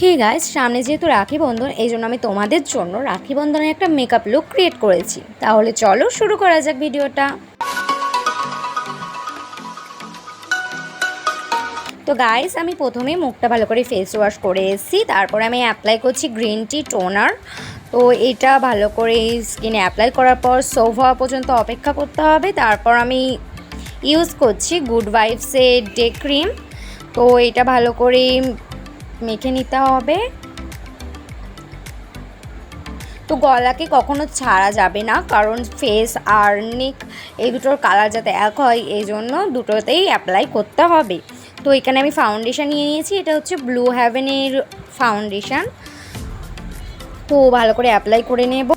Hey guys, সামনে যেহেতু রাখি বন্ধন, এই জন্য আমি তোমাদের জন্য রাখি বন্ধনের একটা মেকআপ লুক ক্রিয়েট করেছি। তাহলে চলো শুরু করা যাক ভিডিওটা। তো গাইস, আমি প্রথমে মুখটা ভালো করে ফেস ওয়াশ করে এসেছি, তারপরে আমি অ্যাপ্লাই করছি গ্রিন টি টোনার। তো এটা ভালো করে স্কিনে অ্যাপ্লাই করার পর সোভ হওয়া পর্যন্ত অপেক্ষা করতে হবে। তারপর আমি ইউজ করছি গুড ভাইবসের ডে ক্রিম। তো এটা ভালো করে মেখে নিতে হবে। তো গলাকে কখনো ছাড়া যাবে না, কারণ ফেস আর নেক এই দুটোর কালার যাতে এক হয়, এই জন্য দুটোতেই অ্যাপ্লাই করতে হবে। তো এখানে আমি ফাউন্ডেশন নিয়ে নিয়েছি, এটা হচ্ছে ব্লু হেভেনের ফাউন্ডেশন। তো ভালো করে অ্যাপ্লাই করে নেব।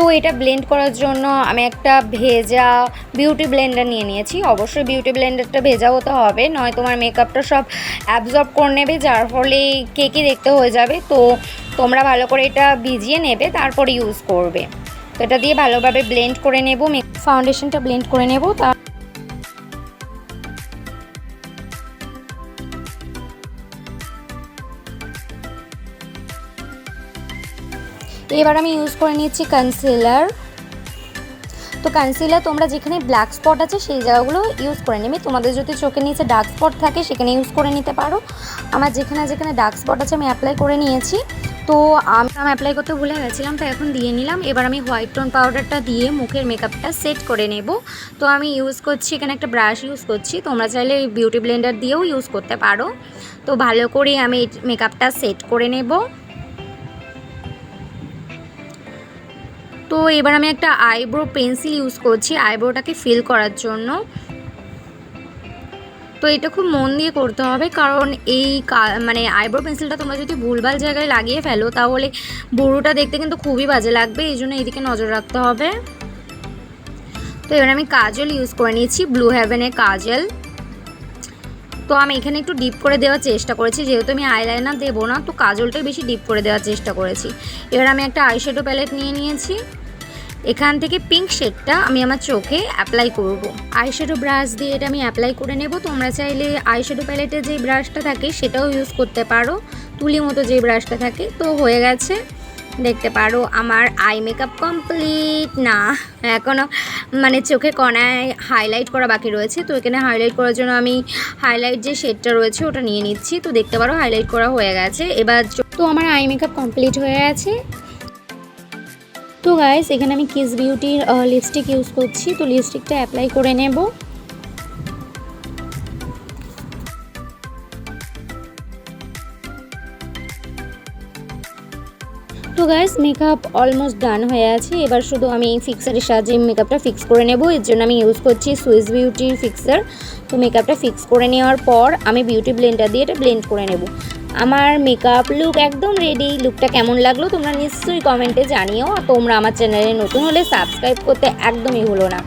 তো এটা ব্লেন্ড করার জন্য আমি একটা ভেজা বিউটি ব্লেন্ডার নিয়ে নিয়েছি। অবশ্যই বিউটি ব্লেন্ডারটা ভেজা হতে হবে, নয় তোমার মেকআপটা সব অ্যাবজর্ব করে নেবে, যার ফলে কেকি দেখতে হয়ে যাবে। তো তোমরা ভালো করে এটা ভিজিয়ে নেবে, তারপর ইউজ করবে। তো এটা দিয়ে ভালোভাবে ব্লেন্ড করে নেব, ফাউন্ডেশনটা ব্লেন্ড করে নেব। এবার আমি ইউজ করে নিচ্ছি কনসিলার। তো কনসিলার তোমরা যেখানে ব্ল্যাক স্পট আছে সেই জায়গাগুলো ইউজ করে নেবে। তোমাদের যদি চোখের নিচে ডার্ক স্পট থাকে সেখানে ইউজ করে নিতে পারো। আমার যেখানে যেখানে ডার্ক স্পট আছে আমি অ্যাপ্লাই করে নিয়েছি। তো আমি অ্যাপ্লাই করতে ভুলে গেছিলাম, তো এখন দিয়ে নিলাম। এবার আমি হোয়াইট টোন পাউডারটা দিয়ে মুখের মেকআপটা সেট করে নেব। তো আমি ইউজ করছি এখানে একটা ব্রাশ ইউজ করছি, তোমরা চাইলে বিউটি ব্লেন্ডার দিয়েও ইউজ করতে পারো। তো ভালো করে আমি মেকআপটা সেট করে নেব। তো এবার আমি একটা আইব্রো পেন্সিল ইউজ করছি আইব্রোটাকে ফিল করার জন্য। তো এটা খুব মন দিয়ে করতে হবে, কারণ এই আইব্রো পেন্সিলটা তোমরা যদি ভুলভাল জায়গায় লাগিয়ে ফেলো তাহলে বুড়োটা দেখতে কিন্তু খুবই বাজে লাগবে, এই জন্য এইদিকে নজর রাখতে হবে। তো এবার আমি কাজল ইউজ করে নিয়েছি, ব্লু হেভেনের কাজল। তো আমি এখানে একটু ডিপ করে দেওয়ার চেষ্টা করেছি, যেহেতু আমি আইলাইনার দেবো না, তো কাজলটাই বেশি ডিপ করে দেওয়ার চেষ্টা করেছি। এবার আমি একটা আইশ্যাডো প্যালেট নিয়ে নিয়েছি, এখান থেকে পিঙ্ক শেডটা আমি আমার চোখে অ্যাপ্লাই করব। আইশ্যাডো ব্রাশ দিয়ে এটা আমি অ্যাপ্লাই করে নেব। তোমরা চাইলে আইশ্যাডো প্যালেটের যে ব্রাশটা থাকে সেটাও ইউজ করতে পারো, তুলি মতো যে ব্রাশটা থাকে। তো হয়ে গেছে, দেখতে পারো আমার আই মেকআপ কমপ্লিট। না, এখনও চোখে কণায় হাইলাইট করা বাকি রয়েছে। তো এখানে হাইলাইট করার জন্য আমি হাইলাইট যে শেডটা রয়েছে ওটা নিয়ে নিচ্ছি। তো দেখতে পারো হাইলাইট করা হয়ে গেছে। এবার তো আমার আই মেকআপ কমপ্লিট হয়ে গেছে। তো গাইস, এখানে আমি কিস বিউটির লিপস্টিক ইউজ করছি। তো লিপস্টিকটা অ্যাপ্লাই করে নেব। তো গাইস, মেকআপ অলমোস্ট ডান হয়ে আছে। এবার শুধু আমি ফিক্সারের সাহায্যে মেকআপটা ফিক্স করে নেব। এর জন্য আমি ইউজ করছি সুইস বিউটির ফিক্সার। তো মেকআপটা ফিক্স করে নেওয়ার পর আমি বিউটি ব্লেন্ডার দিয়ে এটা ব্লেন্ড করে নেব। আমার মেকআপ লুক একদম রেডি। লুকটা কেমন লাগলো তোমরা নিশ্চয়ই কমেন্টে জানিও। তোমরা আমার চ্যানেলে নতুন হলে সাবস্ক্রাইব করতে একদমই ভুলো না।